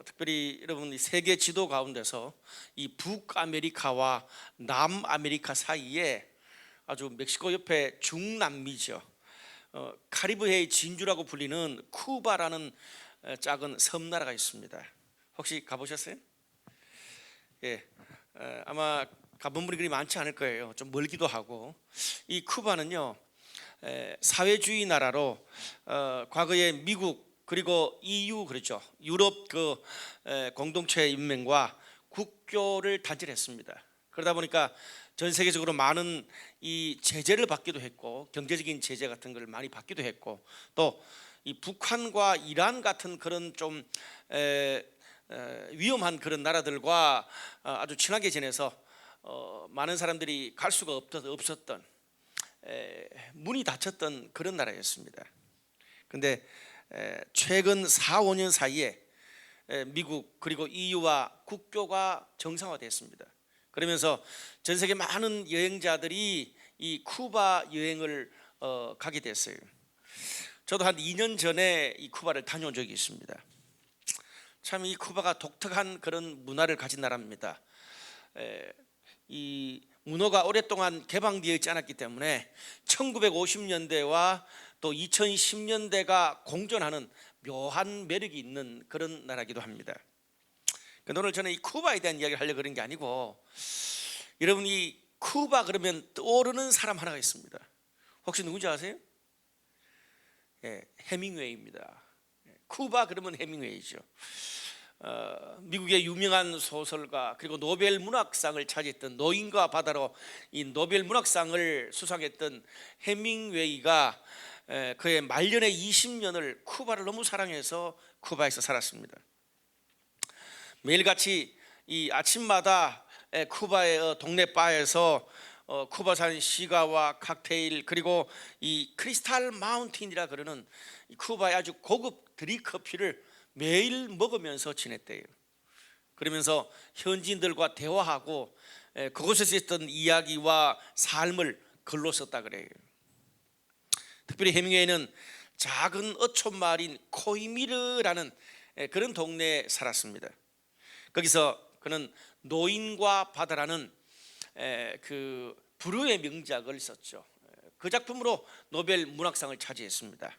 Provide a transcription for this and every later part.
특별히 여러분 이 세계 지도 가운데서 이 북아메리카와 남아메리카 사이에 아주 멕시코 옆에 중남미죠. 카리브해의 진주라고 불리는 쿠바라는 작은 섬나라가 있습니다. 혹시 가보셨어요? 예, 아마 가본 분이 그리 많지 않을 거예요. 좀 멀기도 하고. 이 쿠바는요, 사회주의 나라로 과거에 미국 그리고 EU 그렇죠. 유럽 공동체 인명과 국교를 단절했습니다. 그러다 보니까 전 세계적으로 많은 이 제재를 받기도 했고, 경제적인 제재 같은 걸 많이 받기도 했고, 또 이 북한과 이란 같은 그런 좀 위험한 그런 나라들과 아주 친하게 지내서 많은 사람들이 갈 수가 없었던, 문이 닫혔던 그런 나라였습니다. 그런데 최근 4, 5년 사이에 미국 그리고 EU와 국교가 정상화됐습니다. 그러면서 전 세계 많은 여행자들이 이 쿠바 여행을 가게 됐어요. 저도 한 2년 전에 이 쿠바를 다녀온 적이 있습니다. 참 이 쿠바가 독특한 그런 문화를 가진 나라입니다. 이 문화가 오랫동안 개방되어 있지 않았기 때문에 1950년대와 또 2010년대가 공존하는 묘한 매력이 있는 그런 나라이기도 합니다. 근데 오늘 저는 이 쿠바에 대한 이야기를 하려고 그런 게 아니고, 여러분이 쿠바 그러면 떠오르는 사람 하나가 있습니다. 혹시 누군지 아세요? 해밍웨이입니다. 쿠바 그러면 해밍웨이죠. 미국의 유명한 소설가 그리고 노벨 문학상을 차지했던 노인과 바다로 이 노벨 문학상을 수상했던 해밍웨이가 그의 말년의 20년을 쿠바를 너무 사랑해서 쿠바에서 살았습니다. 매일같이 이 아침마다 쿠바의 동네 바에서 쿠바산 시가와 칵테일 그리고 이 크리스탈 마운틴이라 그러는 쿠바의 아주 고급 드립커피를 매일 먹으면서 지냈대요. 그러면서 현지인들과 대화하고 그곳에서 있던 이야기와 삶을 글로 썼다 그래요. 특별히 해밍웨이는 작은 어촌 마을인 코이미르라는 그런 동네에 살았습니다. 거기서 그는 노인과 바다라는 그 불후의 명작을 썼죠. 그 작품으로 노벨 문학상을 차지했습니다.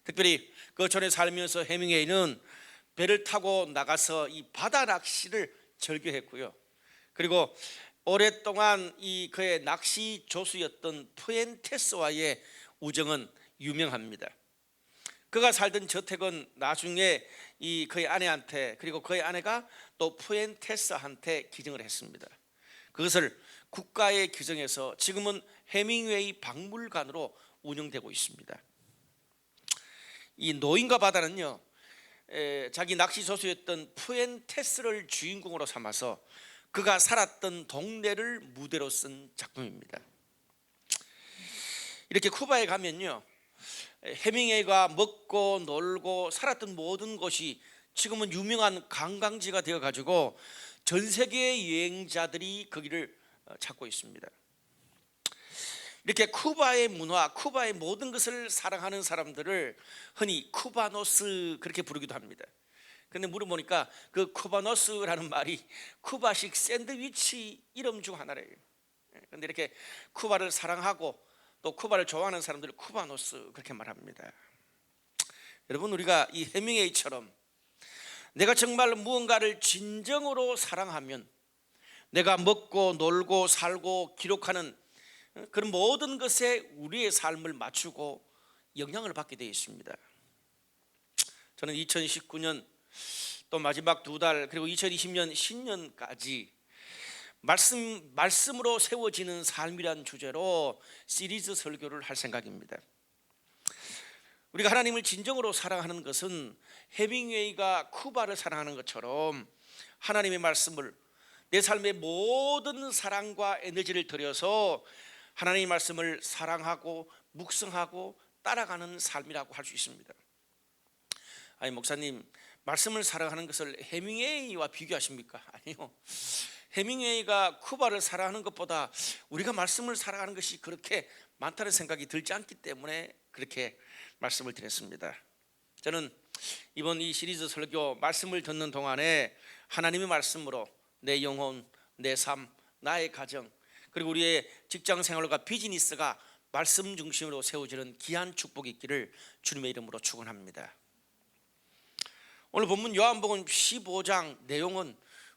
특별히 그 전에 살면서 해밍웨이는 배를 타고 나가서 이 바다 낚시를 즐겨했고요. 그리고 오랫동안 이 그의 낚시 조수였던 푸엔테스와의 우정은 유명합니다. 그가 살던 저택은 나중에 이 그의 아내한테 그리고 그의 아내가 또 푸엔테스한테 기증을 했습니다. 그것을 국가에 규정해서 지금은 해밍웨이 박물관으로 운영되고 있습니다. 이 노인과 바다는요, 자기 낚시 조수였던 푸엔테스를 주인공으로 삼아서 그가 살았던 동네를 무대로 쓴 작품입니다. 이렇게 쿠바에 가면요, 해밍웨이가 먹고 놀고 살았던 모든 곳이 지금은 유명한 관광지가 되어 가지고 전 세계의 여행자들이 거기를 찾고 있습니다. 이렇게 쿠바의 문화, 쿠바의 모든 것을 사랑하는 사람들을 흔히 쿠바노스 그렇게 부르기도 합니다. 그런데 물어보니까 그 쿠바노스라는 말이 쿠바식 샌드위치 이름 중 하나래요. 그런데 이렇게 쿠바를 사랑하고 또 쿠바를 좋아하는 사람들을 쿠바노스 그렇게 말합니다. 여러분, 우리가 이 해밍웨이처럼 내가 정말 무언가를 진정으로 사랑하면 내가 먹고 놀고 살고 기록하는 그런 모든 것에 우리의 삶을 맞추고 영향을 받게 되어 있습니다. 저는 2019년 또 마지막 2달 그리고 2020년 신년까지 말씀으로 세워지는 삶이란 주제로 시리즈 설교를 할 생각입니다. 우리가 하나님을 진정으로 사랑하는 것은 해밍웨이가 쿠바를 사랑하는 것처럼 하나님의 말씀을 내 삶의 모든 사랑과 에너지를 들여서 하나님의 말씀을 사랑하고 묵상하고 따라가는 삶이라고 할 수 있습니다. 아니, 목사님, 말씀을 사랑하는 것을 해밍웨이와 비교하십니까? 아니요. 해밍웨이가 쿠바를 사랑하는 것보다 우리가 말씀을 사랑하는 것이 그렇게 많다는 생각이 들지 않기 때문에 그렇게 말씀을 드렸습니다. 저는 이번 이 시리즈 설교 말씀을 듣는 동안에 하나님의 말씀으로 내 영혼, 내 삶, 나의 가정, 그리고 우리의 직장 생활과 비즈니스가 말씀 중심으로 세워지는 귀한 축복이 있기를 주님의 이름으로 축원합니다. 오늘 본문 요한복음 15장 내용은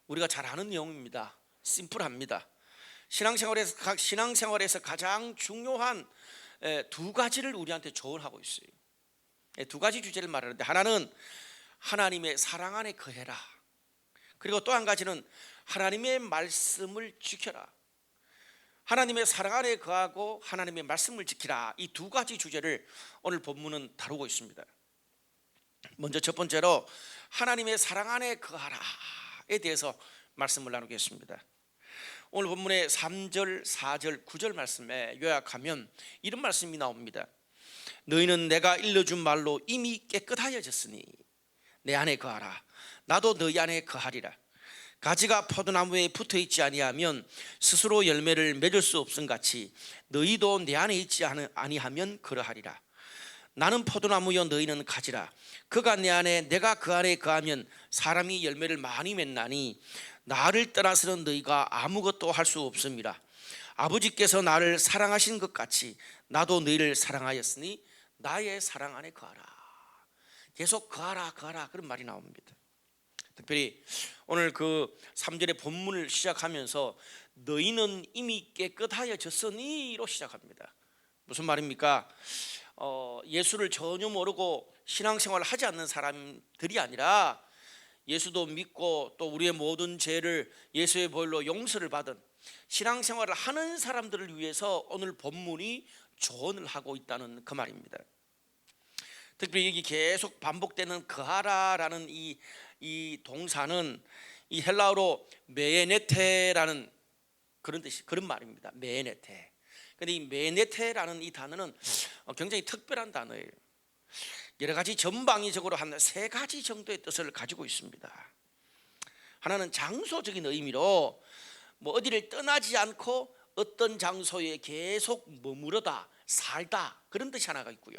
우리가 잘 아는 내용입니다. 심플합니다. 신앙생활에서 가장 중요한 두 가지를 우리한테 조언하고 있어요. 두 가지 주제를 말하는데, 하나는 하나님의 사랑 안에 거해라, 그리고 또 한 가지는 하나님의 말씀을 지켜라. 하나님의 사랑 안에 거하고 하나님의 말씀을 지키라, 이 두 가지 주제를 오늘 본문은 다루고 있습니다. 먼저 첫 번째로 하나님의 사랑 안에 거하라에 대해서 말씀을 나누겠습니다. 오늘 본문의 3절, 4절, 9절 말씀에 요약하면 이런 말씀이 나옵니다. 너희는 내가 일러준 말로 이미 깨끗하여졌으니 내 안에 거하라. 나도 너희 안에 거하리라. 가지가 포도나무에 붙어있지 아니하면 스스로 열매를 맺을 수 없음 같이 너희도 내 안에 있지 아니하면 그러하리라. 나는 포도나무여 너희는 가지라. 그가 내 안에 내가 그 안에 거하면 사람이 열매를 많이 맺나니 나를 떠나서는 너희가 아무것도 할 수 없음이라. 아버지께서 나를 사랑하신 것 같이 나도 너희를 사랑하였으니 나의 사랑 안에 거하라. 계속 거하라 그런 말이 나옵니다. 특별히 오늘 그 3절의 본문을 시작하면서 너희는 이미 깨끗하여졌으니로 시작합니다. 무슨 말입니까? 예수를 전혀 모르고 신앙생활을 하지 않는 사람들이 아니라 예수도 믿고 또 우리의 모든 죄를 예수의 보혈로 용서를 받은 신앙생활을 하는 사람들을 위해서 오늘 본문이 조언을 하고 있다는 그 말입니다. 특별히 여기 계속 반복되는 거하라라는 이 동사는 이 헬라어로 메네테라는 그런 뜻이, 그런 말입니다. 메네테. 근데 이 메네테라는 이 단어는 굉장히 특별한 단어예요. 여러 가지 전방위적으로 한 세 가지 정도의 뜻을 가지고 있습니다. 하나는 장소적인 의미로 어디를 떠나지 않고 어떤 장소에 계속 머무르다, 살다, 그런 뜻이 하나가 있고요.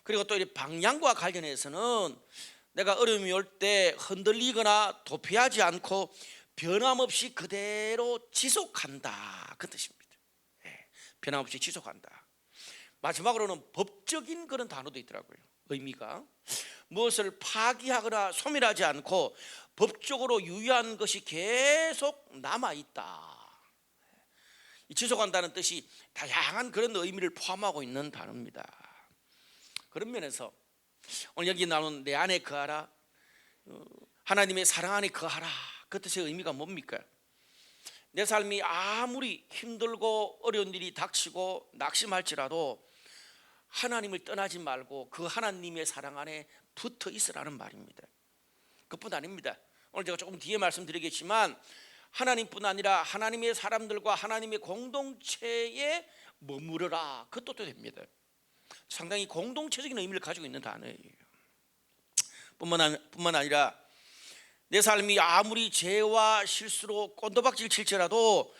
그리고 또 이 방향과 관련해서는 내가 어려움이 올 때 흔들리거나 도피하지 않고 변함없이 그대로 지속한다, 그 뜻입니다. 변함없이 지속한다. 마지막으로는 법적인 그런 단어도 있더라고요. 의미가 무엇을 파기하거나 소멸하지 않고 법적으로 유효한 것이 계속 남아있다. 이 지속한다는 뜻이 다양한 그런 의미를 포함하고 있는 단어입니다. 그런 면에서 오늘 여기 나오는 내 안에 거하라, 하나님의 사랑 안에 거하라, 그 뜻의 의미가 뭡니까? 내 삶이 아무리 힘들고 어려운 일이 닥치고 낙심할지라도 하나님을 떠나지 말고 그 하나님의 사랑 안에 붙어 있으라는 말입니다. 그뿐 아닙니다. 오늘 제가 조금 뒤에 말씀드리겠지만 하나님뿐 아니라 하나님의 사람들과 하나님의 공동체에 머무르라, 그 뜻도 됩니다. 상당히 공동체적인 의미를 가지고 있는 단어예요. 뿐만 아니라 내 삶이 아무리 죄와 실수로 꼰도박질 칠지라도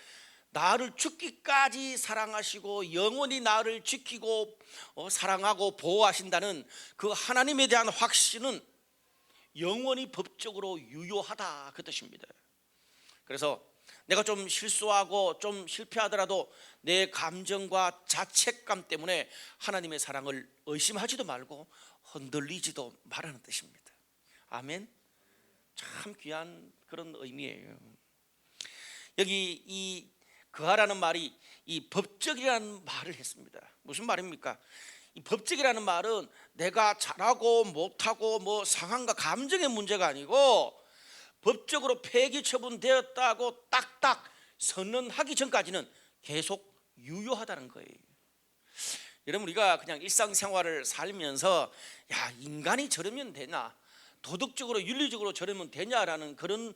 나를 죽기까지 사랑하시고 영원히 나를 지키고 사랑하고 보호하신다는 그 하나님에 대한 확신은 영원히 법적으로 유효하다, 그 뜻입니다. 그래서 내가 좀 실수하고 좀 실패하더라도 내 감정과 자책감 때문에 하나님의 사랑을 의심하지도 말고 흔들리지도 말라는 뜻입니다. 아멘. 참 귀한 그런 의미예요. 여기 이 거하라는 말이 이 법적이라는 말을 했습니다. 무슨 말입니까? 이 법적이라는 말은 내가 잘하고 못하고 상황과 감정의 문제가 아니고 법적으로 폐기 처분되었다고 딱딱 선언하기 전까지는 계속 유효하다는 거예요. 여러분, 우리가 그냥 일상생활을 살면서 인간이 저러면 되나, 도덕적으로 윤리적으로 저러면 되냐라는 그런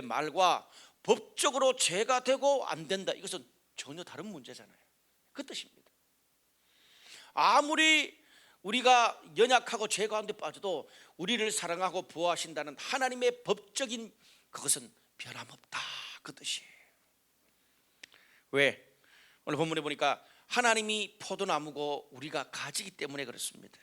말과 법적으로 죄가 되고 안 된다, 이것은 전혀 다른 문제잖아요. 그 뜻입니다. 아무리 우리가 연약하고 죄 가운데 빠져도 우리를 사랑하고 보호하신다는 하나님의 법적인 그것은 변함없다, 그 뜻이에요. 왜? 오늘 본문에 보니까 하나님이 포도나무고 우리가 가지기 때문에 그렇습니다.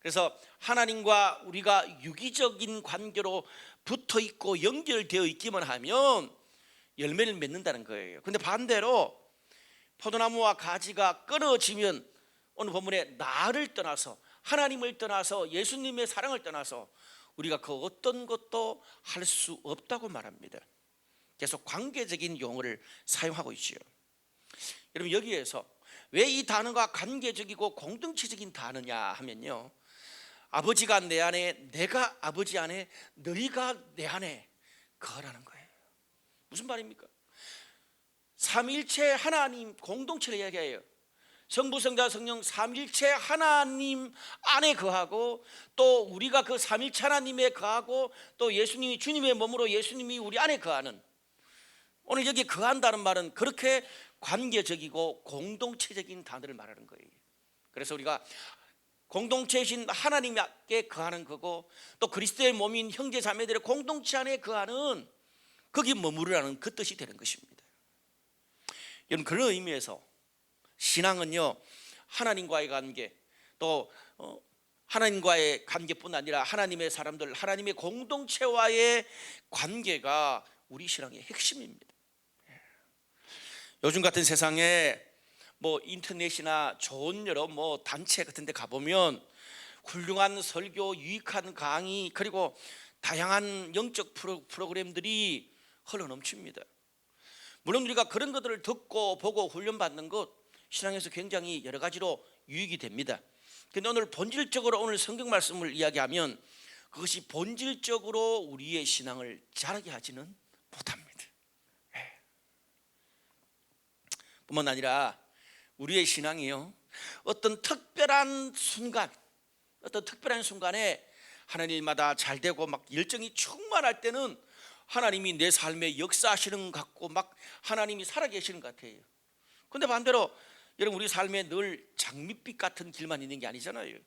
그래서 하나님과 우리가 유기적인 관계로 붙어 있고 연결되어 있기만 하면 열매를 맺는다는 거예요. 근데 반대로 포도나무와 가지가 끊어지면 오늘 본문에 나를 떠나서, 하나님을 떠나서, 예수님의 사랑을 떠나서 우리가 그 어떤 것도 할 수 없다고 말합니다. 계속 관계적인 용어를 사용하고 있지요. 여러분, 여기에서 왜 이 단어가 관계적이고 공동체적인 단어냐 하면요, 아버지가 내 안에, 내가 아버지 안에, 너희가 내 안에 거하라는 거예요. 무슨 말입니까? 삼일체 하나님 공동체를 이야기해요. 성부, 성자, 성령 삼일체 하나님 안에 거하고, 또 우리가 그 삼일체 하나님에 거하고, 또 예수님이 주님의 몸으로 예수님이 우리 안에 거하는, 오늘 여기 거한다는 말은 그렇게 관계적이고 공동체적인 단어를 말하는 거예요. 그래서 우리가 공동체이신 하나님께 거하는 거고, 또 그리스도의 몸인 형제 자매들의 공동체 안에 거하는, 거기 머무르라는 그 뜻이 되는 것입니다. 여러분, 그런 의미에서 신앙은요, 하나님과의 관계, 또 하나님과의 관계뿐 아니라 하나님의 사람들, 하나님의 공동체와의 관계가 우리 신앙의 핵심입니다. 요즘 같은 세상에 인터넷이나 좋은 여러 단체 같은 데 가보면 훌륭한 설교, 유익한 강의, 그리고 다양한 영적 프로그램들이 흘러넘칩니다. 물론 우리가 그런 것들을 듣고 보고 훈련받는 것, 신앙에서 굉장히 여러 가지로 유익이 됩니다. 그런데 오늘 본질적으로 오늘 성경 말씀을 이야기하면 그것이 본질적으로 우리의 신앙을 자라게 하지는 못합니다. 뿐만 아니라 우리의 신앙이요, 어떤 특별한 순간에 하나님마다 잘 되고 막 열정이 충만할 때는 하나님이 내 삶에 역사하시는 것 같고 막 하나님이 살아계시는 것 같아요. 그런데 반대로 여러분, 우리 삶에 늘 장밋빛 같은 길만 있는 게 아니잖아요.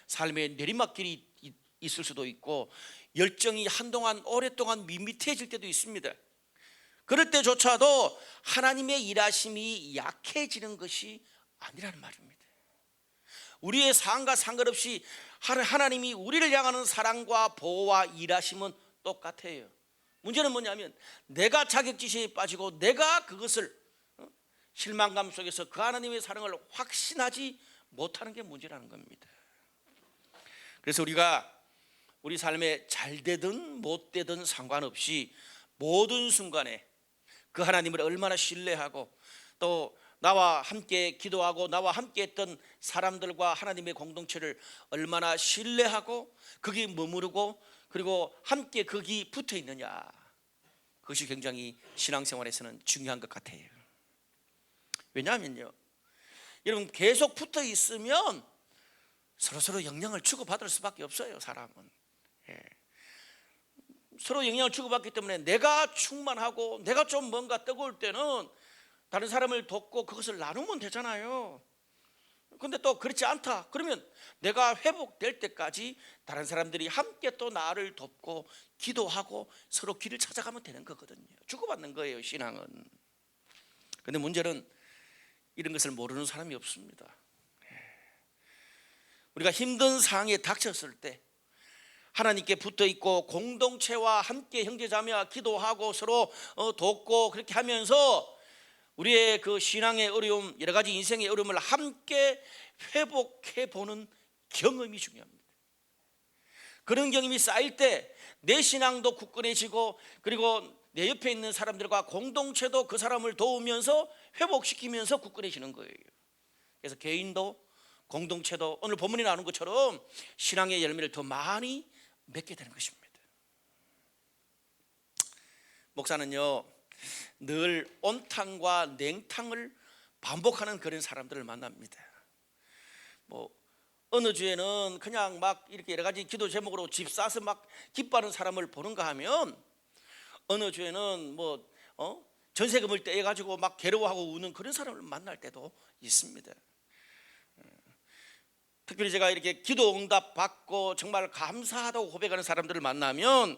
삶에 내리막길이 있을 수도 있고, 열정이 한동안 오랫동안 밋밋해질 때도 있습니다. 그럴 때조차도 하나님의 일하심이 약해지는 것이 아니라는 말입니다. 우리의 삶과 상관없이 하나님이 우리를 향하는 사랑과 보호와 일하심은 똑같아요. 문제는 뭐냐면 내가 자격지심에 빠지고 내가 그것을 실망감 속에서 그 하나님의 사랑을 확신하지 못하는 게 문제라는 겁니다. 그래서 우리가 우리 삶에 잘 되든 못 되든 상관없이 모든 순간에 그 하나님을 얼마나 신뢰하고, 또 나와 함께 기도하고 나와 함께 했던 사람들과 하나님의 공동체를 얼마나 신뢰하고 거기 머무르고 그리고 함께 거기 붙어 있느냐, 그것이 굉장히 신앙생활에서는 중요한 것 같아요. 왜냐하면요, 여러분, 계속 붙어 있으면 서로 영향을 주고받을 수밖에 없어요. 사람은 서로 영향을 주고받기 때문에 내가 충만하고 내가 좀 뭔가 뜨거울 때는 다른 사람을 돕고 그것을 나누면 되잖아요. 근데 또 그렇지 않다 그러면 내가 회복될 때까지 다른 사람들이 함께 또 나를 돕고 기도하고 서로 길을 찾아가면 되는 거거든요. 주고받는 거예요, 신앙은. 근데 문제는 이런 것을 모르는 사람이 없습니다. 우리가 힘든 상황에 닥쳤을 때 하나님께 붙어 있고 공동체와 함께 형제자매와 기도하고 서로 돕고 그렇게 하면서 우리의 그 신앙의 어려움, 여러 가지 인생의 어려움을 함께 회복해 보는 경험이 중요합니다. 그런 경험이 쌓일 때 내 신앙도 굳건해지고, 그리고 내 옆에 있는 사람들과 공동체도 그 사람을 도우면서 회복시키면서 굳건해지는 거예요. 그래서 개인도 공동체도 오늘 본문에 나오는 것처럼 신앙의 열매를 더 많이 맺게 되는 것입니다. 목사는요, 늘 온탕과 냉탕을 반복하는 그런 사람들을 만납니다. 어느 주에는 그냥 막 이렇게 여러 가지 기도 제목으로 집 사서 막 기뻐하는 사람을 보는가 하면, 어느 주에는 전세금을 떼가지고 막 괴로워하고 우는 그런 사람을 만날 때도 있습니다. 특별히 제가 이렇게 기도 응답 받고 정말 감사하다고 고백하는 사람들을 만나면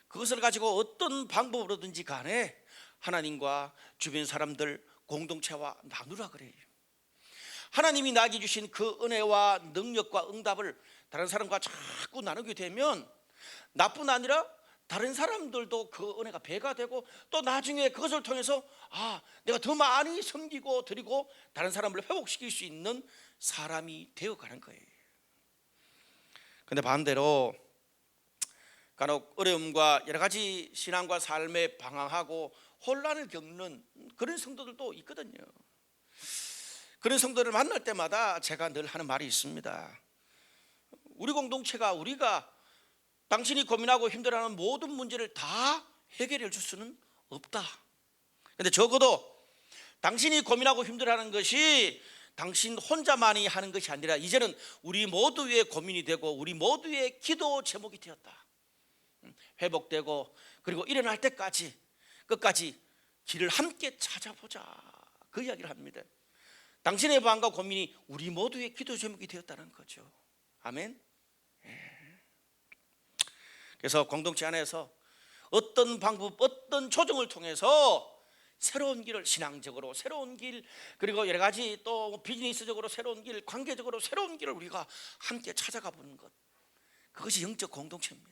그것을 가지고 어떤 방법으로든지 간에 하나님과 주변 사람들 공동체와 나누라 그래요. 하나님이 나에게 주신 그 은혜와 능력과 응답을 다른 사람과 자꾸 나누게 되면 나뿐 아니라 다른 사람들도 그 은혜가 배가 되고 또 나중에 그것을 통해서 내가 더 많이 섬기고 드리고 다른 사람을 회복시킬 수 있는 사람이 되어가는 거예요. 근데 반대로 간혹 어려움과 여러 가지 신앙과 삶에 방황하고 혼란을 겪는 그런 성도들도 있거든요. 그런 성도를 만날 때마다 제가 늘 하는 말이 있습니다. 우리 공동체가 우리가 당신이 고민하고 힘들어하는 모든 문제를 다 해결해 줄 수는 없다. 근데 적어도 당신이 고민하고 힘들어하는 것이 당신 혼자만이 하는 것이 아니라 이제는 우리 모두의 고민이 되고 우리 모두의 기도 제목이 되었다. 회복되고 그리고 일어날 때까지 끝까지 길을 함께 찾아보자, 그 이야기를 합니다. 당신의 방과 고민이 우리 모두의 기도 제목이 되었다는 거죠. 아멘. 그래서 공동체 안에서 어떤 방법, 어떤 조정을 통해서 새로운 길을, 신앙적으로 새로운 길, 그리고 여러 가지 또 비즈니스적으로 새로운 길, 관계적으로 새로운 길을 우리가 함께 찾아가 보는 것, 그것이 영적 공동체입니다.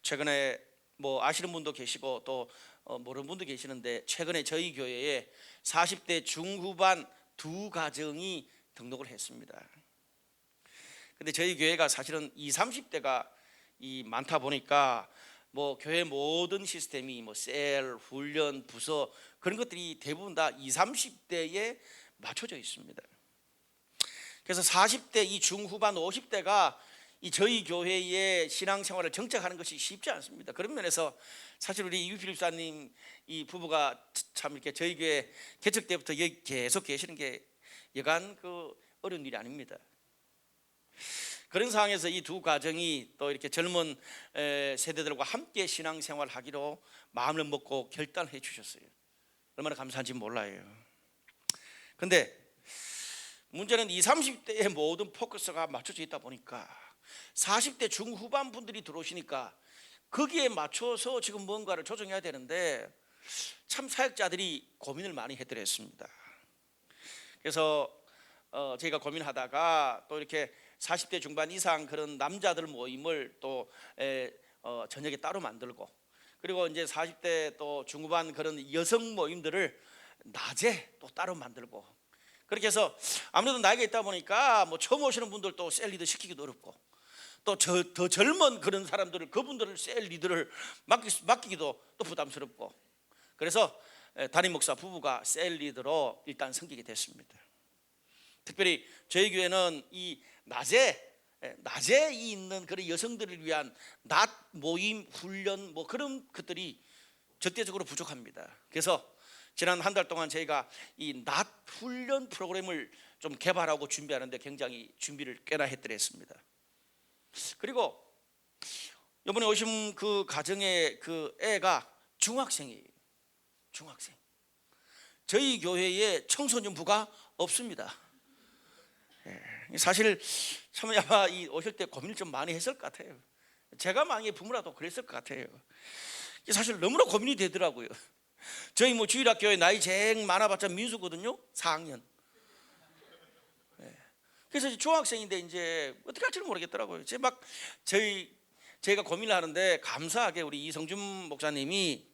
최근에 아시는 분도 계시고 또 모르는 분도 계시는데, 최근에 저희 교회에 40대 중후반 두 가정이 등록을 했습니다. 근데 저희 교회가 사실은 20, 30대가 많다 보니까 교회 모든 시스템이 셀, 훈련, 부서 그런 것들이 대부분 다 20, 30대에 맞춰져 있습니다. 그래서 40대 이 중후반 50대가 저희 교회의 신앙생활을 정착하는 것이 쉽지 않습니다. 그런 면에서 사실 우리 유필립사님 이 부부가 참 이렇게 저희 교회 개척 때부터 여기 계속 계시는 게 여간 어려운 일이 아닙니다. 그런 상황에서 이 두 가정이 또 이렇게 젊은 세대들과 함께 신앙생활을 하기로 마음을 먹고 결단해 주셨어요. 얼마나 감사한지 몰라요. 근데 문제는 20, 30대의 모든 포커스가 맞춰져 있다 보니까 40대 중후반 분들이 들어오시니까 거기에 맞춰서 지금 뭔가를 조정해야 되는데 참 사역자들이 고민을 많이 해드렸습니다. 그래서 저희가 고민하다가 또 이렇게 40대 중반 이상 그런 남자들 모임을 또 저녁에 따로 만들고, 그리고 이제 40대 또 중후반 그런 여성 모임들을 낮에 또 따로 만들고, 그렇게 해서 아무래도 나이가 있다 보니까 처음 오시는 분들도 셀 리더 시키기도 어렵고, 또 더 젊은 그런 사람들을, 그분들을 셀 리더를 맡기기도 또 부담스럽고, 그래서 담임 목사 부부가 셀 리더로 일단 섬기게 됐습니다. 특별히 저희 교회는 이 낮에 있는 그런 여성들을 위한 낮 모임, 훈련 그런 것들이 절대적으로 부족합니다. 그래서 지난 한 달 동안 저희가 이 낮 훈련 프로그램을 좀 개발하고 준비하는데 굉장히 준비를 꽤나 했더랬습니다. 그리고 이번에 오신 그 가정의 그 애가 중학생이에요. 중학생. 저희 교회에 청소년부가 없습니다. 사실 참 아마 오실 때 고민을 좀 많이 했을 것 같아요. 제가 만약에 부모라도 그랬을 것 같아요. 사실 너무나 고민이 되더라고요. 저희 주일학교에 나이 제일 많아봤자 민수거든요. 4학년. 그래서 중학생인데 이제 어떻게 할지는 모르겠더라고요. 저희가 고민을 하는데 감사하게 우리 이성준 목사님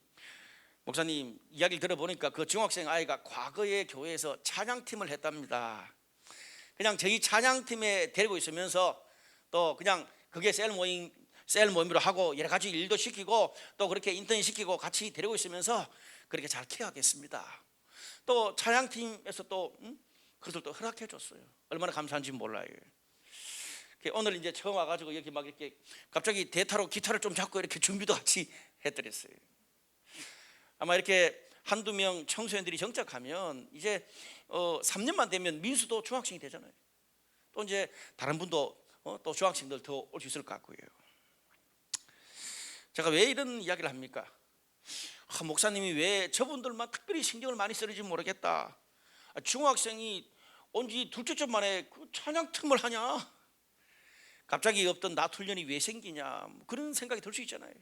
이야기를 들어보니까 그 중학생 아이가 과거에 교회에서 찬양팀을 했답니다. 그냥 저희 찬양팀에 데리고 있으면서 또 그냥 그게 셀 모임으로 하고 여러 가지 일도 시키고 또 그렇게 인턴 시키고 같이 데리고 있으면서 그렇게 잘 케어하겠습니다. 또 찬양팀에서 또 그것을 또 허락해 줬어요. 얼마나 감사한지 몰라요. 오늘 이제 처음 와가지고 여기 막 이렇게 갑자기 대타로 기타를 좀 잡고 이렇게 준비도 같이 해드렸어요. 아마 이렇게 한두 명 청소년들이 정착하면 이제 3년만 되면 민수도 중학생이 되잖아요. 또 이제 다른 분도 또 중학생들 더 올 수 있을 것 같고요. 제가 왜 이런 이야기를 합니까? 목사님이 왜 저분들만 특별히 신경을 많이 쓰는지 모르겠다. 중학생이 온 지 둘째 주 만에 그 찬양 틈을 하냐? 갑자기 없던 낮 훈련이 왜 생기냐? 그런 생각이 들 수 있잖아요.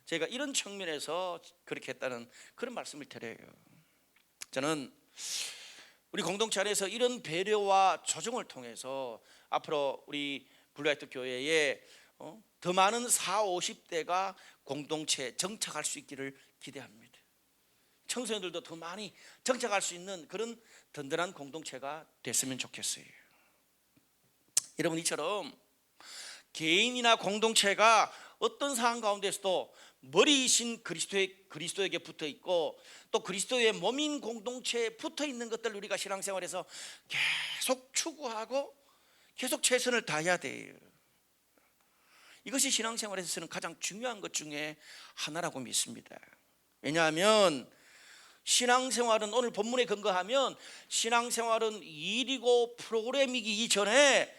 제가 이런 측면에서 그렇게 했다는 그런 말씀을 드려요. 저는 우리 공동체 안에서 이런 배려와 조정을 통해서 앞으로 우리 블루라이트 교회에 더 많은 40, 50대가 공동체에 정착할 수 있기를 기대합니다. 청소년들도 더 많이 정착할 수 있는 그런 든든한 공동체가 됐으면 좋겠어요. 여러분, 이처럼 개인이나 공동체가 어떤 상황 가운데서도 머리이신 그리스도에게 붙어 있고 또 그리스도의 몸인 공동체에 붙어 있는 것들 우리가 신앙생활에서 계속 추구하고 계속 최선을 다해야 돼요. 이것이 신앙생활에서는 가장 중요한 것 중에 하나라고 믿습니다. 왜냐하면 신앙생활은, 오늘 본문에 근거하면 신앙생활은 일이고 프로그램이기 이전에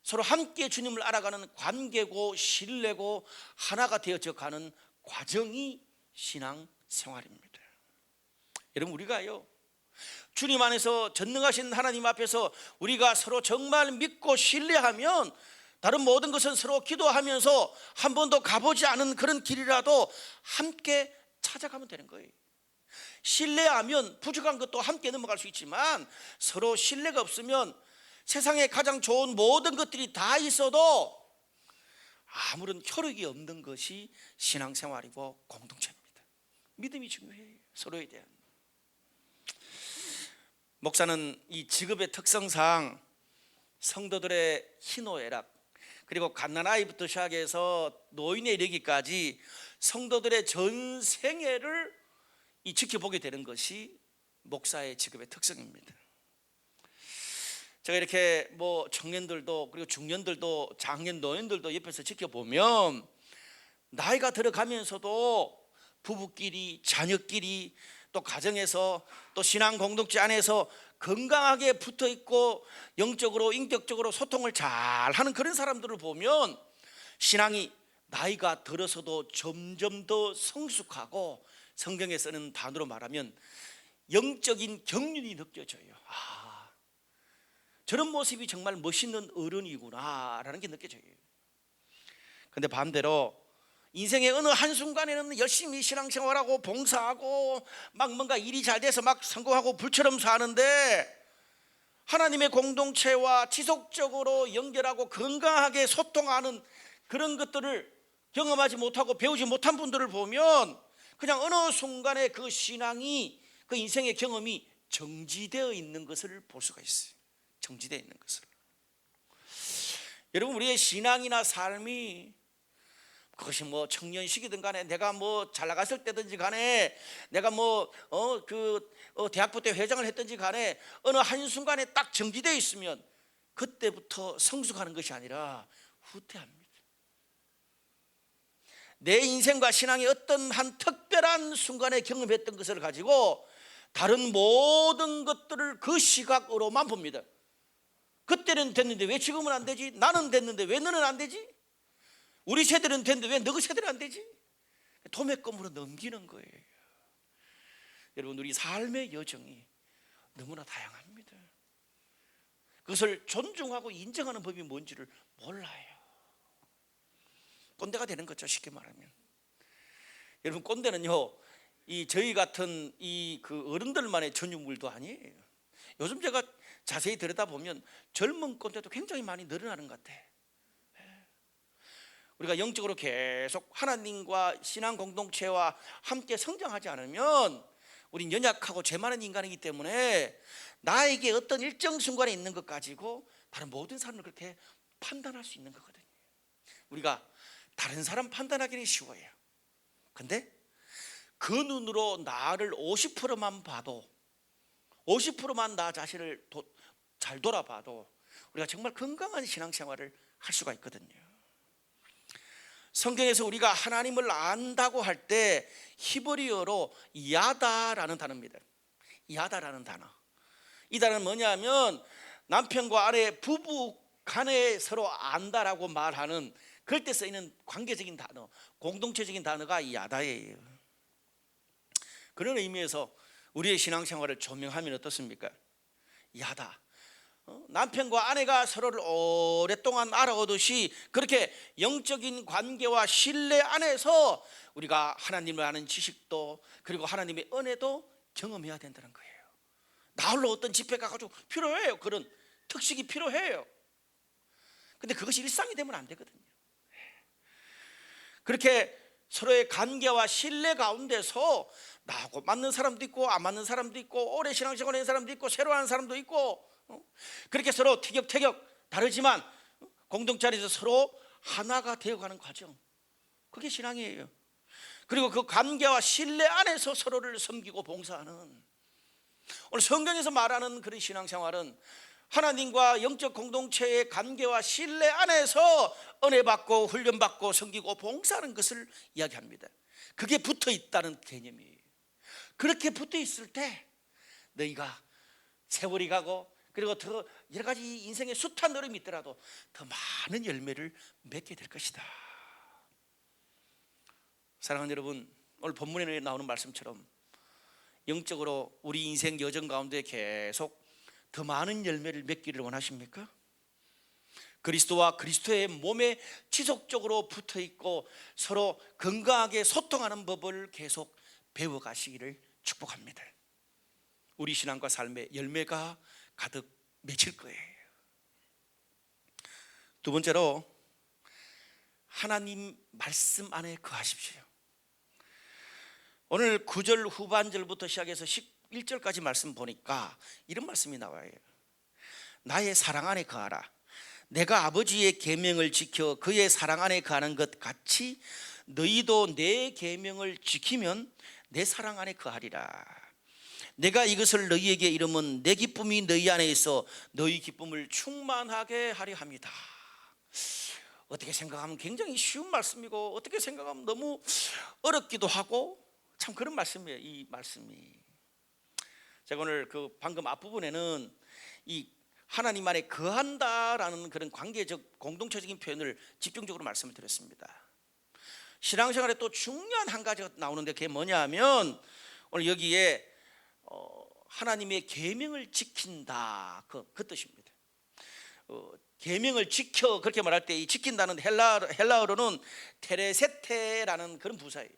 서로 함께 주님을 알아가는 관계고 신뢰고 하나가 되어져 가는 과정이 신앙생활입니다. 여러분, 우리가요 주님 안에서 전능하신 하나님 앞에서 우리가 서로 정말 믿고 신뢰하면 다른 모든 것은 서로 기도하면서 한 번도 가보지 않은 그런 길이라도 함께 찾아가면 되는 거예요. 신뢰하면 부족한 것도 함께 넘어갈 수 있지만 서로 신뢰가 없으면 세상에 가장 좋은 모든 것들이 다 있어도 아무런 효력이 없는 것이 신앙생활이고 공동체입니다. 믿음이 중요해요. 서로에 대한. 목사는 이 직업의 특성상 성도들의 희노애락, 그리고 갓난아이부터 시작해서 노인에 이르기까지 성도들의 전 생애를 지켜보게 되는 것이 목사의 직업의 특성입니다. 제가 이렇게 청년들도 그리고 중년들도 장년 노인들도 옆에서 지켜보면 나이가 들어가면서도 부부끼리 자녀끼리 또 가정에서 또 신앙 공동체 안에서 건강하게 붙어 있고 영적으로 인격적으로 소통을 잘 하는 그런 사람들을 보면 신앙이 나이가 들어서도 점점 더 성숙하고 성경에 쓰는 단어로 말하면 영적인 경륜이 느껴져요. 저런 모습이 정말 멋있는 어른이구나 라는 게 느껴져요. 그런데 반대로 인생의 어느 한순간에는 열심히 신앙생활하고 봉사하고 막 뭔가 일이 잘 돼서 막 성공하고 불처럼 사는데 하나님의 공동체와 지속적으로 연결하고 건강하게 소통하는 그런 것들을 경험하지 못하고 배우지 못한 분들을 보면 그냥 어느 순간에 그 신앙이, 그 인생의 경험이 정지되어 있는 것을 볼 수가 있어요. 정지되어 있는 것을. 여러분, 우리의 신앙이나 삶이 그것이 청년 시기든 간에 내가 잘 나갔을 때든지 간에 내가 대학부 때 회장을 했든지 간에 어느 한순간에 딱 정지되어 있으면 그때부터 성숙하는 것이 아니라 후퇴합니다. 내 인생과 신앙의 어떤 한 특별한 순간에 경험했던 것을 가지고 다른 모든 것들을 그 시각으로만 봅니다. 그때는 됐는데 왜 지금은 안 되지? 나는 됐는데 왜 너는 안 되지? 우리 세대는 됐는데 왜 너희 세대는 안 되지? 도매금으로 넘기는 거예요. 여러분, 우리 삶의 여정이 너무나 다양합니다. 그것을 존중하고 인정하는 법이 뭔지를 몰라요. 꼰대가 되는 거죠, 쉽게 말하면. 여러분, 꼰대는요 저희 같은 그 어른들만의 전유물도 아니에요. 요즘 제가 자세히 들여다보면 젊은 꼰대도 굉장히 많이 늘어나는 것 같아. 우리가 영적으로 계속 하나님과 신앙 공동체와 함께 성장하지 않으면 우린 연약하고 죄 많은 인간이기 때문에 나에게 어떤 일정 순간에 있는 것 가지고 다른 모든 사람을 그렇게 판단할 수 있는 거거든요. 우리가 다른 사람 판단하기는 쉬워요. 근데 그 눈으로 나를 50%만 봐도, 50%만 나 자신을 잘 돌아봐도 우리가 정말 건강한 신앙생활을 할 수가 있거든요. 성경에서 우리가 하나님을 안다고 할 때 히브리어로 야다라는 단어입니다. 야다라는 단어. 이 단어는 뭐냐면 남편과 아내, 부부 간에 서로 안다라고 말하는 그럴 때 쓰이는 관계적인 단어, 공동체적인 단어가 이 야다예요. 그런 의미에서 우리의 신앙생활을 조명하면 어떻습니까? 야다. 남편과 아내가 서로를 오랫동안 알아오듯이 그렇게 영적인 관계와 신뢰 안에서 우리가 하나님을 아는 지식도 그리고 하나님의 은혜도 경험해야 된다는 거예요. 나홀로 어떤 집회 가가지고 필요해요. 그런 특식이 필요해요. 근데 그것이 일상이 되면 안 되거든요. 그렇게 서로의 관계와 신뢰 가운데서 나하고 맞는 사람도 있고 안 맞는 사람도 있고 오래 신앙생활 하는 사람도 있고 새로 하는 사람도 있고 그렇게 서로 티격태격 다르지만 공동체 안에서 서로 하나가 되어가는 과정, 그게 신앙이에요. 그리고 그 관계와 신뢰 안에서 서로를 섬기고 봉사하는, 오늘 성경에서 말하는 그런 신앙생활은 하나님과 영적 공동체의 관계와 신뢰 안에서 은혜 받고 훈련 받고 섬기고 봉사하는 것을 이야기합니다. 그게 붙어 있다는 개념이에요. 그렇게 붙어 있을 때 너희가 세월이 가고 그리고 더 여러 가지 인생의 숱한 어려움이 있더라도 더 많은 열매를 맺게 될 것이다. 사랑하는 여러분, 오늘 본문에 나오는 말씀처럼 영적으로 우리 인생 여정 가운데 계속 더 많은 열매를 맺기를 원하십니까? 그리스도와 그리스도의 몸에 지속적으로 붙어 있고 서로 건강하게 소통하는 법을 계속 배워가시기를 축복합니다. 우리 신앙과 삶의 열매가 가득 맺힐 거예요. 두 번째로, 하나님 말씀 안에 거하십시오. 오늘 9절 후반절부터 시작해서 11절까지 말씀 보니까 이런 말씀이 나와요. 나의 사랑 안에 거하라. 내가 아버지의 계명을 지켜 그의 사랑 안에 거하는 것 같이 너희도 내 계명을 지키면 내 사랑 안에 거하리라. 내가 이것을 너희에게 이르면 내 기쁨이 너희 안에 있어 너희 기쁨을 충만하게 하려 합니다. 어떻게 생각하면 굉장히 쉬운 말씀이고 어떻게 생각하면 너무 어렵기도 하고 참 그런 말씀이에요. 이 말씀이 제가 오늘 그 방금 앞부분에는 이 하나님 안에 거한다라는 그런 관계적 공동체적인 표현을 집중적으로 말씀을 드렸습니다. 신앙생활에 또 중요한 한 가지가 나오는데 그게 뭐냐 하면 오늘 여기에 하나님의 계명을 지킨다 그 뜻입니다. 계명을 지켜 그렇게 말할 때 이 지킨다는 헬라어로는 테레세테라는 그런 부사예요.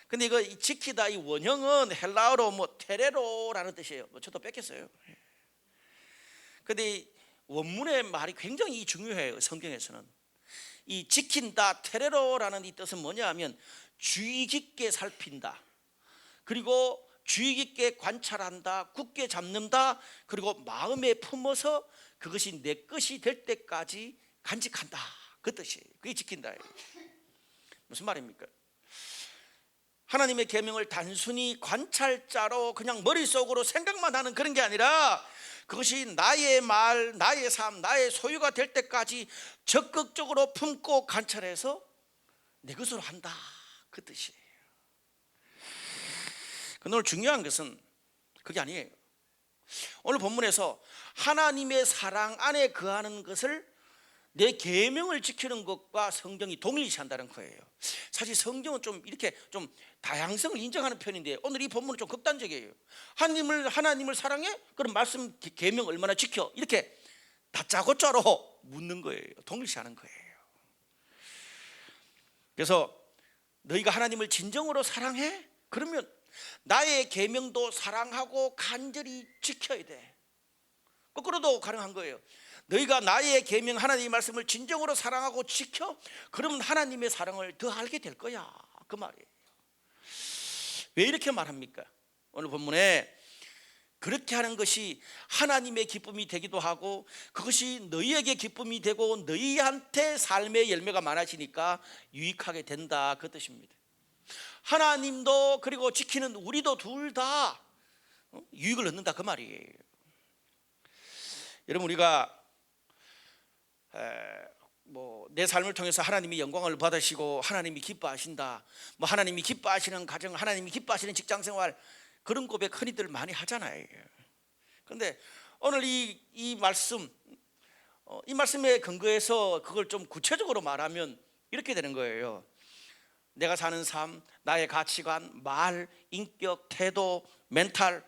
근데 이거 지키다 이 원형은 헬라어로 뭐 테레로라는 뜻이에요. 저도 뺏겼어요. 근데 원문의 말이 굉장히 중요해요. 성경에서는 이 지킨다 테레로라는 이 뜻은 뭐냐 하면 주의 깊게 살핀다, 그리고 주의 깊게 관찰한다, 굳게 잡는다, 그리고 마음에 품어서 그것이 내 것이 될 때까지 간직한다, 그 뜻이에요. 그게 지킨다. 무슨 말입니까? 하나님의 계명을 단순히 관찰자로 그냥 머릿속으로 생각만 하는 그런 게 아니라 그것이 나의 말, 나의 삶, 나의 소유가 될 때까지 적극적으로 품고 관찰해서 내 것으로 한다, 그 뜻이에요. 근데 오늘 중요한 것은 그게 아니에요. 오늘 본문에서 하나님의 사랑 안에 거하는 것을 내 계명을 지키는 것과 성경이 동일시한다는 거예요. 사실 성경은 좀 이렇게 좀 다양성을 인정하는 편인데 오늘 이 본문은 좀 극단적이에요. 하나님을 사랑해? 그럼 말씀 계명 얼마나 지켜? 이렇게 다짜고짜로 묻는 거예요. 동일시하는 거예요. 그래서 너희가 하나님을 진정으로 사랑해? 그러면 나의 계명도 사랑하고 간절히 지켜야 돼. 거꾸로도 가능한 거예요. 너희가 나의 계명 하나님의 말씀을 진정으로 사랑하고 지켜? 그러면 하나님의 사랑을 더 알게 될 거야, 그 말이에요. 왜 이렇게 말합니까? 오늘 본문에 그렇게 하는 것이 하나님의 기쁨이 되기도 하고 그것이 너희에게 기쁨이 되고 너희한테 삶의 열매가 많아지니까 유익하게 된다, 그 뜻입니다. 하나님도 그리고 지키는 우리도 둘 다 유익을 얻는다, 그 말이에요. 여러분, 우리가 내 삶을 통해서 하나님이 영광을 받으시고 하나님이 기뻐하신다, 뭐 하나님이 기뻐하시는 가정, 하나님이 기뻐하시는 직장생활, 그런 고백 흔히들 많이 하잖아요. 그런데 오늘 이 말씀, 이 말씀에 근거해서 그걸 좀 구체적으로 말하면 이렇게 되는 거예요. 내가 사는 삶, 나의 가치관, 말, 인격, 태도, 멘탈,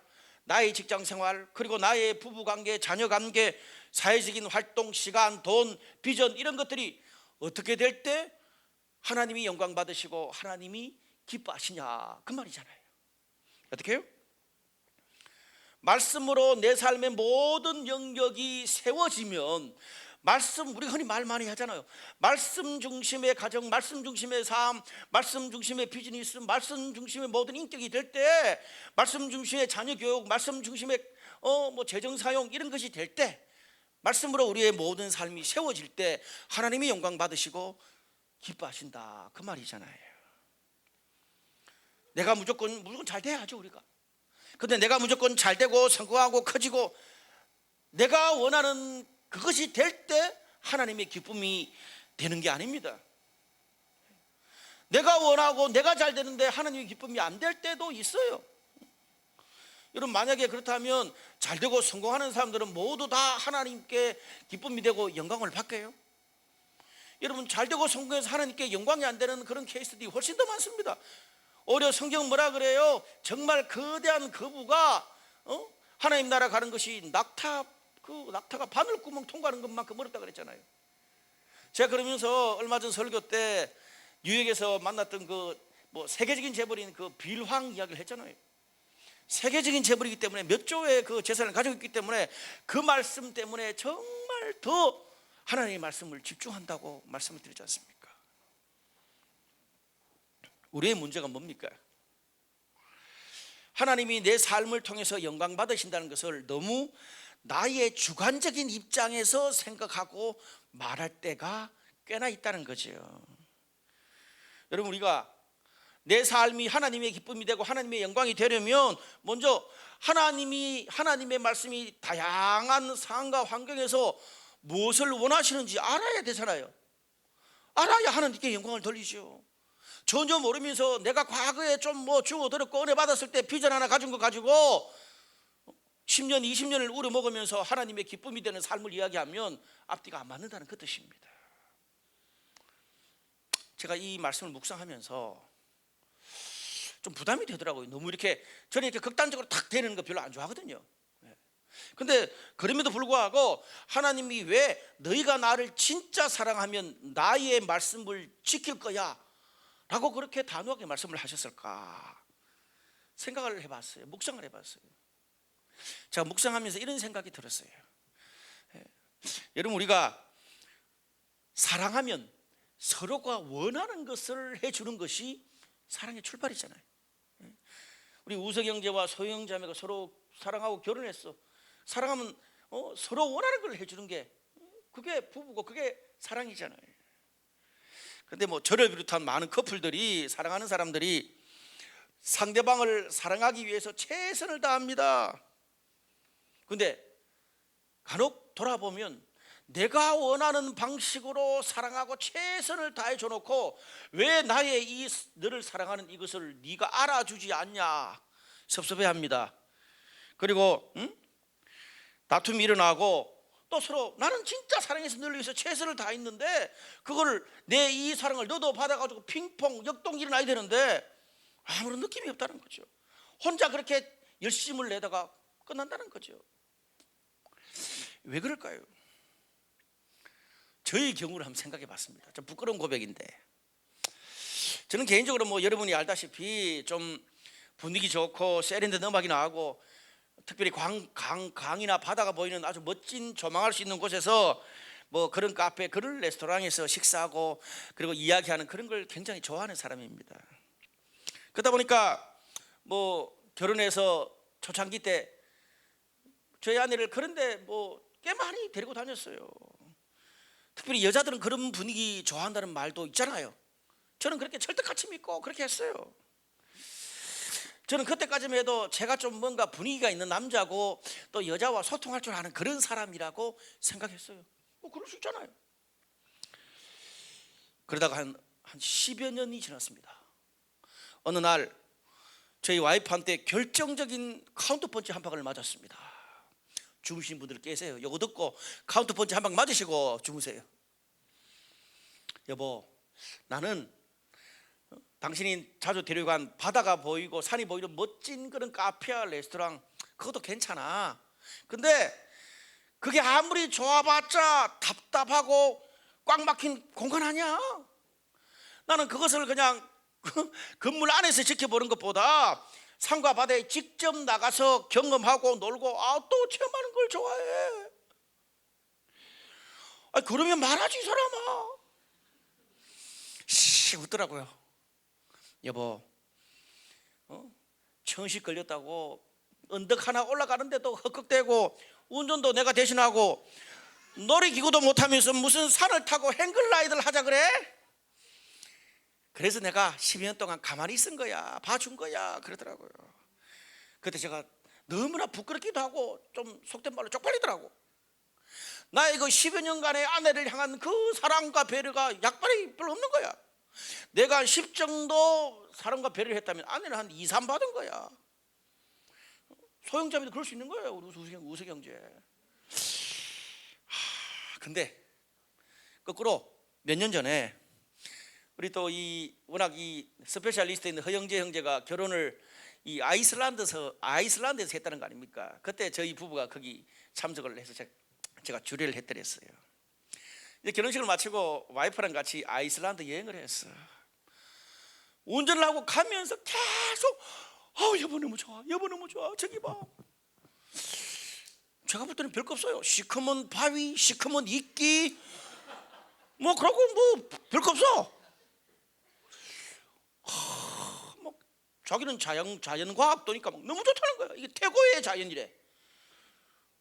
나의 직장생활, 그리고 나의 부부관계, 자녀관계, 사회적인 활동, 시간, 돈, 비전, 이런 것들이 어떻게 될 때 하나님이 영광 받으시고 하나님이 기뻐하시냐, 그 말이잖아요. 어떻게 해요? 말씀으로 내 삶의 모든 영역이 세워지면, 말씀, 우리가 흔히 말 많이 하잖아요. 말씀 중심의 가정, 말씀 중심의 삶, 말씀 중심의 비즈니스, 말씀 중심의 모든 인격이 될 때, 말씀 중심의 자녀 교육, 말씀 중심의 재정 사용, 이런 것이 될 때, 말씀으로 우리의 모든 삶이 세워질 때 하나님이 영광 받으시고 기뻐하신다, 그 말이잖아요. 내가 무조건 잘 돼야죠, 우리가. 근데 내가 무조건 잘 되고 성공하고 커지고 내가 원하는 그것이 될 때 하나님의 기쁨이 되는 게 아닙니다. 내가 원하고 내가 잘 되는데 하나님의 기쁨이 안 될 때도 있어요. 여러분, 만약에 그렇다면 잘 되고 성공하는 사람들은 모두 다 하나님께 기쁨이 되고 영광을 받게요? 여러분, 잘 되고 성공해서 하나님께 영광이 안 되는 그런 케이스들이 훨씬 더 많습니다. 오히려 성경 뭐라 그래요? 정말 거대한 거부가 하나님 나라 가는 것이 낙타가 바늘구멍 통과하는 것만큼 어렵다 그랬잖아요. 제가 그러면서 얼마 전 설교 때 뉴욕에서 만났던 세계적인 재벌인 그 빌황 이야기를 했잖아요. 세계적인 재벌이기 때문에 몇 조의 그 재산을 가지고 있기 때문에 그 말씀 때문에 정말 더 하나님의 말씀을 집중한다고 말씀을 드리지 않습니까? 우리의 문제가 뭡니까? 하나님이 내 삶을 통해서 영광 받으신다는 것을 너무 나의 주관적인 입장에서 생각하고 말할 때가 꽤나 있다는 거죠. 여러분, 우리가 내 삶이 하나님의 기쁨이 되고 하나님의 영광이 되려면 먼저 하나님의 말씀이 다양한 상황과 환경에서 무엇을 원하시는지 알아야 되잖아요. 알아야 하나님께 영광을 돌리죠. 전혀 모르면서 내가 과거에 좀 주워들었고 은혜 받았을 때 비전 하나 가진 거 가지고 10년 20년을 우려먹으면서 하나님의 기쁨이 되는 삶을 이야기하면 앞뒤가 안 맞는다는 그 뜻입니다. 제가 이 말씀을 묵상하면서 좀 부담이 되더라고요. 너무 저는 이렇게 극단적으로 탁 되는 거 별로 안 좋아하거든요. 근데 그럼에도 불구하고 하나님이 왜 너희가 나를 진짜 사랑하면 나의 말씀을 지킬 거야 라고 그렇게 단호하게 말씀을 하셨을까 생각을 해봤어요. 묵상을 해봤어요. 제가 묵상하면서 이런 생각이 들었어요. 여러분, 우리가 사랑하면 서로가 원하는 것을 해주는 것이 사랑의 출발이잖아요. 우리 우석 형제와 소영 형제가 서로 사랑하고 결혼했어. 사랑하면 서로 원하는 걸 해주는 게 그게 부부고 그게 사랑이잖아요. 그런데 저를 비롯한 많은 커플들이, 사랑하는 사람들이 상대방을 사랑하기 위해서 최선을 다합니다. 그런데 간혹 돌아보면 내가 원하는 방식으로 사랑하고 최선을 다해줘 놓고 왜 나의 너를 사랑하는 이것을 네가 알아주지 않냐 섭섭해합니다. 그리고 다툼이 일어나고 또 서로 나는 진짜 사랑해서 널 위해서 최선을 다했는데 그거를 내 이 사랑을 너도 받아가지고 핑퐁 역동 일어나야 되는데 아무런 느낌이 없다는 거죠. 혼자 그렇게 열심을 내다가 끝난다는 거죠. 왜 그럴까요? 저의 경우를 한번 생각해 봤습니다. 좀 부끄러운 고백인데, 저는 개인적으로 여러분이 알다시피 좀 분위기 좋고 세련된 음악이 나오고 특별히 강이나 바다가 보이는 아주 멋진 조망할 수 있는 곳에서 그런 카페, 그런 레스토랑에서 식사하고 그리고 이야기하는 그런 걸 굉장히 좋아하는 사람입니다. 그러다 보니까 결혼해서 초창기 때 저희 아내를 그런데 꽤 많이 데리고 다녔어요. 특별히 여자들은 그런 분위기 좋아한다는 말도 있잖아요. 저는 그렇게 철떡같이 믿고 그렇게 했어요. 저는 그때까지만 해도 제가 좀 뭔가 분위기가 있는 남자고 또 여자와 소통할 줄 아는 그런 사람이라고 생각했어요. 그럴 수 있잖아요. 그러다가 한 10여 년이 지났습니다. 어느 날 저희 와이프한테 결정적인 카운터 펀치 한 방을 맞았습니다. 주무신 분들 깨세요. 이거 듣고 카운터 펀치 한 방 맞으시고 주무세요. 여보, 나는 당신이 자주 데려간 바다가 보이고 산이 보이는 멋진 그런 카페와 레스토랑 그것도 괜찮아. 근데 그게 아무리 좋아봤자 답답하고 꽉 막힌 공간 아니야. 나는 그것을 그냥 건물 안에서 지켜보는 것보다 산과 바다에 직접 나가서 경험하고 놀고 아웃도어 체험하는 걸 좋아해. 그러면 말하지 이 사람아. 웃더라고요. 여보, 천식 걸렸다고 언덕 하나 올라가는데도 헉헉대고 운전도 내가 대신하고 놀이기구도 못하면서 무슨 산을 타고 행글라이드를 하자 그래? 그래서 내가 12년 동안 가만히 있은 거야, 봐준 거야 그러더라고요. 그때 제가 너무나 부끄럽기도 하고 좀 속된 말로 쪽팔리더라고. 나의 그 10여 년간의 아내를 향한 그 사랑과 배려가 약발이 별로 없는 거야. 내가 10 정도 사랑과 배려를 했다면 아내는 한 2, 3 받은 거야. 소형자매도 그럴 수 있는 거예요, 우리 우세 형제. 근데 거꾸로 몇 년 전에 우리 또 이 워낙 이 스페셜리스트인 허영재 형제가 결혼을 이 아이슬란드에서 했다는 거 아닙니까? 그때 저희 부부가 거기 참석을 해서 제가 주례를 했더랬어요. 이제 결혼식을 마치고 와이프랑 같이 아이슬란드 여행을 했어. 운전을 하고 가면서 계속 여보 너무 좋아, 여보 너무 좋아, 저기 봐. 제가 볼 때는 별거 없어요. 시커먼 바위, 시커먼 이끼, 뭐 그러고 뭐 별거 없어. 자기는 자연과학도니까 막 너무 좋다는 거야. 이게 태고의 자연이래.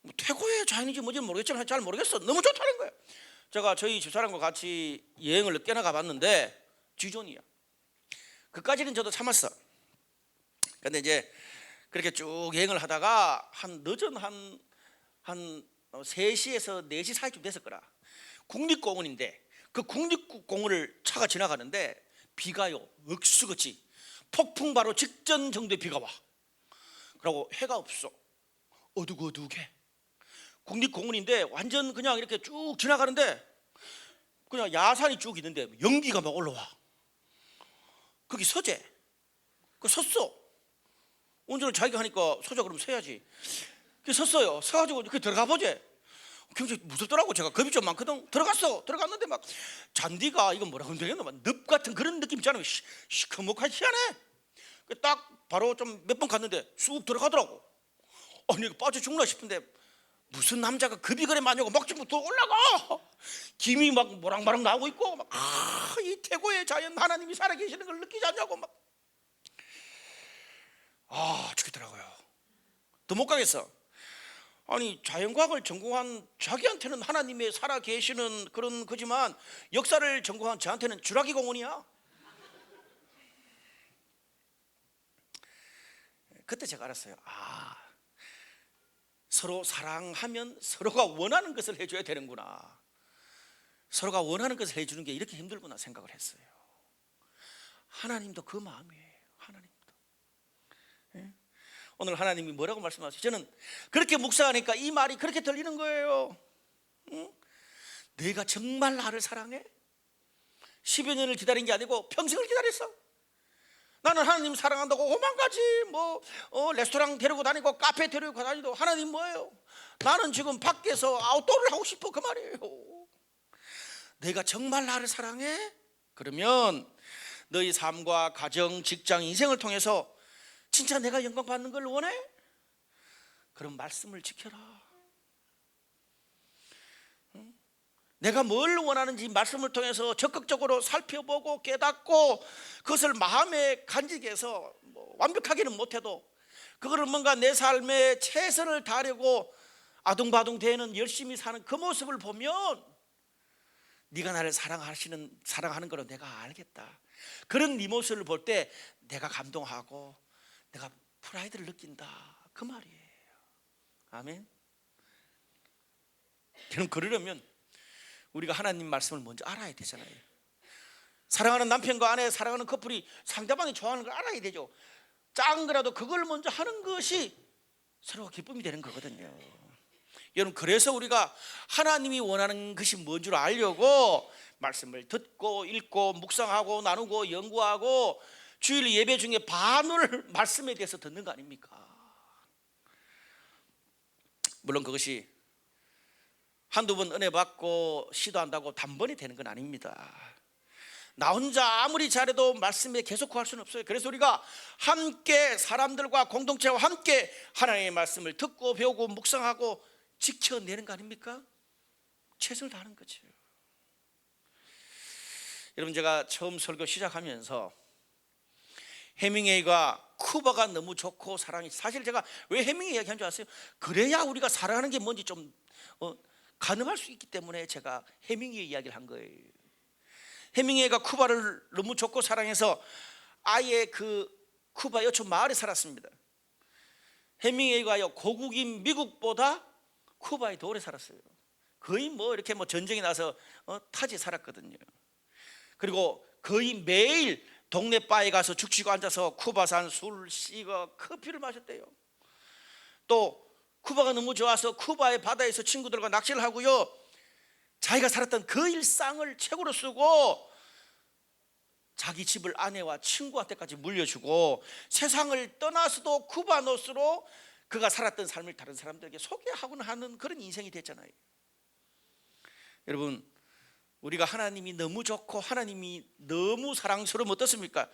뭐 태고의 자연인지 뭔지 모르겠지만 잘 모르겠어. 너무 좋다는 거야. 제가 저희 집사람과 같이 여행을 늦게 나가봤는데 지존이야. 그까지는 저도 참았어. 근데 이제 그렇게 쭉 여행을 하다가 늦은 한 3시에서 4시 사이쯤 됐을 거라. 국립공원인데 그 국립공원을 차가 지나가는데 비가요 억수같이 폭풍 바로 직전 정도의 비가 와. 그러고 해가 없어. 어둑어둑해. 국립공원인데 완전 그냥 이렇게 쭉 지나가는데 그냥 야산이 쭉 있는데 연기가 막 올라와. 거기 서재. 그 섰어. 운전을 자기가 하니까 서자 그러면 서야지. 그 섰어요. 서가지고 그 들어가 보재. 굉장히 무섭더라고. 제가 겁이 좀 많거든. 들어갔는데 막 잔디가 이건 뭐라고 해야 되나, 늪 같은 그런 느낌 있잖아요. 시커멓고 희한해. 딱 바로 좀 몇 번 갔는데 쑥 들어가더라고. 아니 이거 빠져 죽나 싶은데 무슨 남자가 급이 그래 많냐고 막 좀 더 올라가. 김이 막 모락모락 나오고 있고 막 이 태고의 자연 하나님이 살아계시는 걸 느끼지 않냐고 막 죽겠더라고요. 더 못 가겠어. 아니 자연과학을 전공한 자기한테는 하나님의 살아계시는 그런 거지만 역사를 전공한 저한테는 주라기 공원이야. 그때 제가 알았어요. 서로 사랑하면 서로가 원하는 것을 해줘야 되는구나. 서로가 원하는 것을 해주는 게 이렇게 힘들구나 생각을 했어요. 하나님도 그 마음이에요. 하나님도. 오늘 하나님이 뭐라고 말씀하세요? 저는 그렇게 묵상하니까 이 말이 그렇게 들리는 거예요. 내가 정말 나를 사랑해? 10여 년을 기다린 게 아니고 평생을 기다렸어. 나는 하나님 사랑한다고 오만 가지 레스토랑 데리고 다니고 카페 데리고 다니도 하나님 뭐예요? 나는 지금 밖에서 아웃도어를 하고 싶어 그 말이에요. 내가 정말 나를 사랑해? 그러면 너희 삶과 가정, 직장, 인생을 통해서 진짜 내가 영광 받는 걸 원해? 그럼 말씀을 지켜라. 내가 뭘 원하는지 말씀을 통해서 적극적으로 살펴보고 깨닫고 그것을 마음에 간직해서 완벽하게는 못해도 그거를 뭔가 내 삶에 최선을 다하려고 아둥바둥 대는 열심히 사는 그 모습을 보면 네가 나를 사랑하는 거로 내가 알겠다. 그런 네 모습을 볼 때 내가 감동하고 내가 프라이드를 느낀다 그 말이에요. 아멘. 그럼 그러려면 우리가 하나님 말씀을 먼저 알아야 되잖아요. 사랑하는 남편과 아내, 사랑하는 커플이 상대방이 좋아하는 걸 알아야 되죠. 작은 거라도 그걸 먼저 하는 것이 서로가 기쁨이 되는 거거든요. 여러분, 그래서 우리가 하나님이 원하는 것이 뭔 줄 알려고 말씀을 듣고 읽고 묵상하고 나누고 연구하고 주일 예배 중에 반을 말씀에 대해서 듣는 거 아닙니까? 물론 그것이 한두 번 은혜 받고 시도한다고 단번에 되는 건 아닙니다. 나 혼자 아무리 잘해도 말씀에 계속 구할 수는 없어요. 그래서 우리가 함께 사람들과 공동체와 함께 하나님의 말씀을 듣고 배우고 묵상하고 지켜내는 거 아닙니까? 최선을 다하는 거죠. 여러분, 제가 처음 설교 시작하면서 해밍웨이가 쿠바가 너무 좋고 사랑이, 사실 제가 왜 해밍웨이 이야기한 줄 아세요? 그래야 우리가 사랑하는 게 뭔지 좀 가늠할 수 있기 때문에 제가 해밍웨이 이야기를 한 거예요. 해밍웨이가 쿠바를 너무 좋고 사랑해서 아예 그 쿠바 여초 마을에 살았습니다. 해밍웨이가요, 고국인 미국보다 쿠바에 더 오래 살았어요. 거의 뭐 이렇게 뭐 전쟁이 나서 타지에 살았거든요. 그리고 거의 매일 동네 바에 가서 죽치고 앉아서 쿠바산 술, 시거, 커피를 마셨대요. 또 쿠바가 너무 좋아서 쿠바의 바다에서 친구들과 낚시를 하고요, 자기가 살았던 그 일상을 책으로 쓰고 자기 집을 아내와 친구한테까지 물려주고 세상을 떠나서도 쿠바노스로 그가 살았던 삶을 다른 사람들에게 소개하곤 하는 그런 인생이 됐잖아요. 여러분, 우리가 하나님이 너무 좋고 하나님이 너무 사랑스러우면 어떻습니까?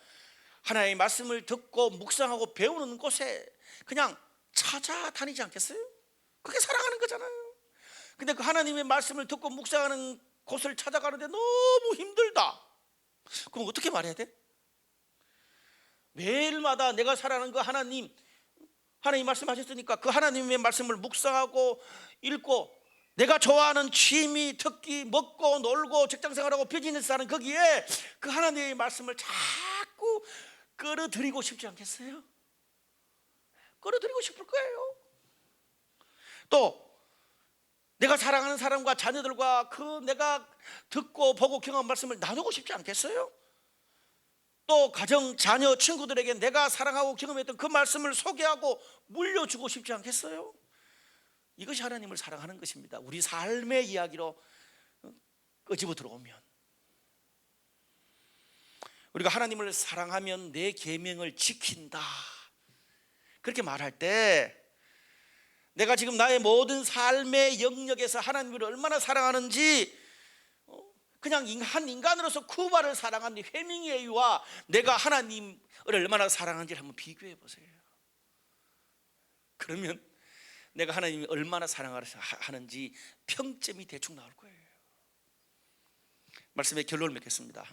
하나님의 말씀을 듣고 묵상하고 배우는 곳에 그냥 찾아다니지 않겠어요? 그게 사랑하는 거잖아요. 근데 그 하나님의 말씀을 듣고 묵상하는 곳을 찾아가는데 너무 힘들다. 그럼 어떻게 말해야 돼? 매일마다 내가 사랑하는 그 하나님 말씀하셨으니까 그 하나님의 말씀을 묵상하고 읽고, 내가 좋아하는 취미, 특기, 먹고 놀고 직장생활하고 비즈니스 하는 거기에 그 하나님의 말씀을 자꾸 끌어들이고 싶지 않겠어요? 끌어들이고 싶을 거예요. 또 내가 사랑하는 사람과 자녀들과 그 내가 듣고 보고 경험한 말씀을 나누고 싶지 않겠어요? 또 가정, 자녀, 친구들에게 내가 사랑하고 경험했던 그 말씀을 소개하고 물려주고 싶지 않겠어요? 이것이 하나님을 사랑하는 것입니다. 우리 삶의 이야기로 끄집어 들어오면, 우리가 하나님을 사랑하면 내 계명을 지킨다, 그렇게 말할 때 내가 지금 나의 모든 삶의 영역에서 하나님을 얼마나 사랑하는지, 그냥 한 인간으로서 쿠바를 사랑한 해밍웨이와 내가 하나님을 얼마나 사랑하는지를 한번 비교해 보세요. 그러면 내가 하나님이 얼마나 사랑하는지 평점이 대충 나올 거예요. 말씀의 결론을 맺겠습니다.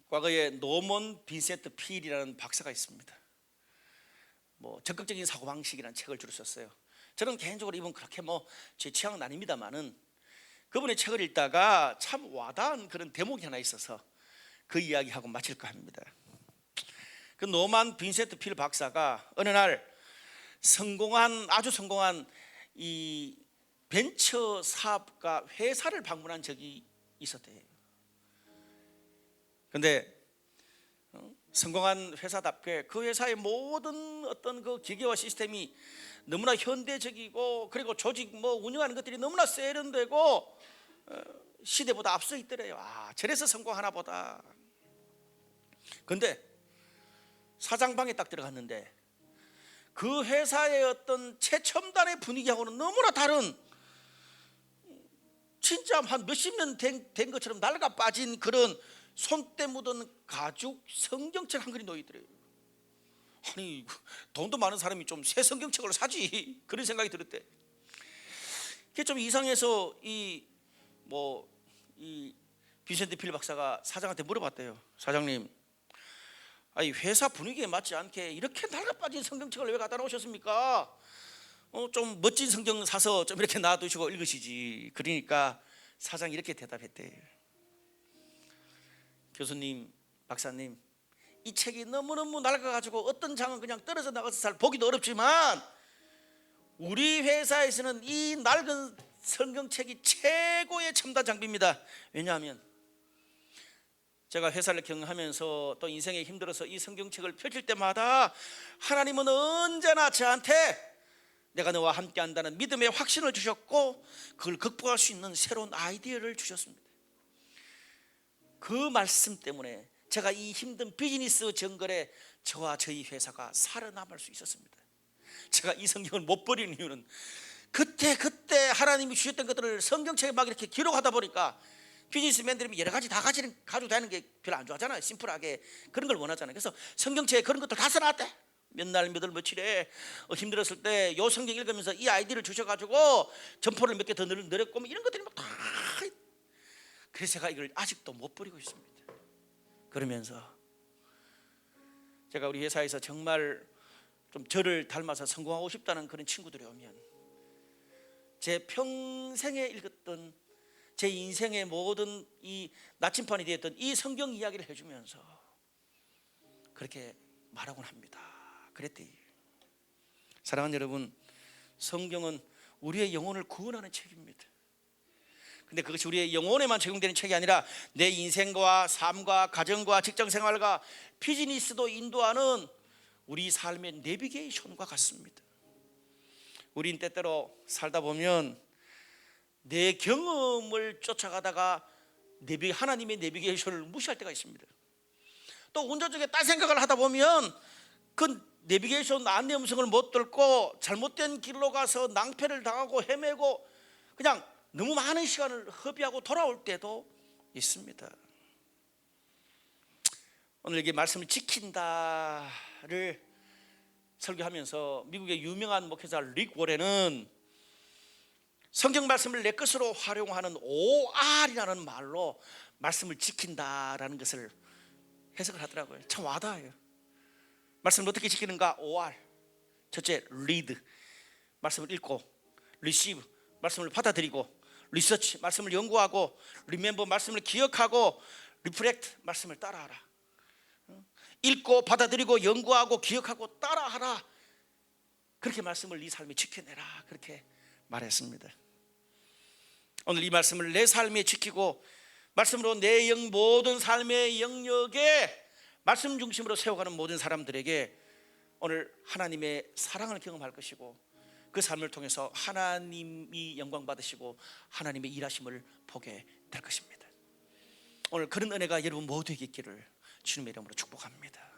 과거에 노먼 빈센트 필이라는 박사가 있습니다. 뭐 적극적인 사고방식이라는 책을 주로 썼어요. 저는 개인적으로 이분 그렇게 뭐 제 취향은 아닙니다만은 그분의 책을 읽다가 참 와닿은 그런 대목이 하나 있어서 그 이야기하고 마칠까 합니다. 그 노만 빈센트 필 박사가 어느 날 아주 성공한 이 벤처 사업가 회사를 방문한 적이 있었대요. 근데 성공한 회사답게 그 회사의 모든 어떤 그 기계와 시스템이 너무나 현대적이고, 그리고 조직 뭐 운영하는 것들이 너무나 세련되고 시대보다 앞서 있더래요. 저래서 성공하나 보다. 근데 사장방에 딱 들어갔는데 그 회사의 어떤 최첨단의 분위기하고는 너무나 다른, 진짜 한 몇십 년 된 것처럼 낡아 빠진 그런 손때 묻은 가죽 성경책 한 권이 놓여있더래요. 아니, 돈도 많은 사람이 좀 새 성경책을 사지, 그런 생각이 들었대. 그게 좀 이상해서 이 빈센트 필 박사가 사장한테 물어봤대요. 사장님, 회사 분위기에 맞지 않게 이렇게 낡아빠진 성경책을 왜 갖다 놓으셨습니까? 좀 멋진 성경 사서 좀 이렇게 놔두시고 읽으시지. 그러니까 사장이 이렇게 대답했대요. 교수님, 박사님, 이 책이 너무너무 낡아가지고 어떤 장은 그냥 떨어져 나가서 잘 보기도 어렵지만 우리 회사에서는 이 낡은 성경책이 최고의 첨단 장비입니다. 왜냐하면 제가 회사를 경영하면서 또 인생에 힘들어서 이 성경책을 펼칠 때마다 하나님은 언제나 저한테 내가 너와 함께 한다는 믿음의 확신을 주셨고, 그걸 극복할 수 있는 새로운 아이디어를 주셨습니다. 그 말씀 때문에 제가 이 힘든 비즈니스 정글에 저와 저희 회사가 살아남을 수 있었습니다. 제가 이 성경을 못 버리는 이유는 그때 하나님이 주셨던 것들을 성경책에 막 이렇게 기록하다 보니까 비즈니스맨들이 여러 가지 다 가지고 다니는 게 별로 안 좋아하잖아요. 심플하게 그런 걸 원하잖아요. 그래서 성경책에 그런 것들 다 써놨대. 몇 날 몇 월 며칠에 힘들었을 때 요 성경 읽으면서 이 아이디를 주셔가지고 점포를 몇 개 더 늘렸고 뭐 이런 것들이 막 다. 그래서 제가 이걸 아직도 못 버리고 있습니다. 그러면서 제가 우리 회사에서 정말 좀 저를 닮아서 성공하고 싶다는 그런 친구들이 오면 제 평생에 읽었던 제 인생의 모든 이 나침반이 되었던 이 성경 이야기를 해주면서 그렇게 말하곤 합니다. 그랬더니 사랑하는 여러분, 성경은 우리의 영혼을 구원하는 책입니다. 근데 그것이 우리의 영혼에만 적용되는 책이 아니라 내 인생과 삶과 가정과 직장생활과 비즈니스도 인도하는 우리 삶의 내비게이션과 같습니다. 우린 때때로 살다 보면 내 경험을 쫓아가다가 하나님의 내비게이션을 무시할 때가 있습니다. 또 운전 중에 딴 생각을 하다 보면 그 내비게이션 안내 음성을 못 듣고 잘못된 길로 가서 낭패를 당하고 헤매고 그냥 너무 많은 시간을 허비하고 돌아올 때도 있습니다. 오늘 이게 말씀을 지킨다를 설교하면서 미국의 유명한 목회자 릭 워렌은 성경 말씀을 내 것으로 활용하는 OR이라는 말로 말씀을 지킨다라는 것을 해석을 하더라고요. 참 와닿아요. 말씀을 어떻게 지키는가? OR. 첫째, read. 말씀을 읽고, receive. 말씀을 받아들이고, research. 말씀을 연구하고, remember. 말씀을 기억하고, reflect. 말씀을 따라하라. 읽고 받아들이고 연구하고 기억하고 따라하라. 그렇게 말씀을 네 삶에 지켜내라. 그렇게 말했습니다. 오늘 이 말씀을 내 삶에 지키고 말씀으로 내 모든 삶의 영역에 말씀 중심으로 세워가는 모든 사람들에게 오늘 하나님의 사랑을 경험할 것이고 그 삶을 통해서 하나님이 영광 받으시고 하나님의 일하심을 보게 될 것입니다. 오늘 그런 은혜가 여러분 모두에게 있기를 주님의 이름으로 축복합니다.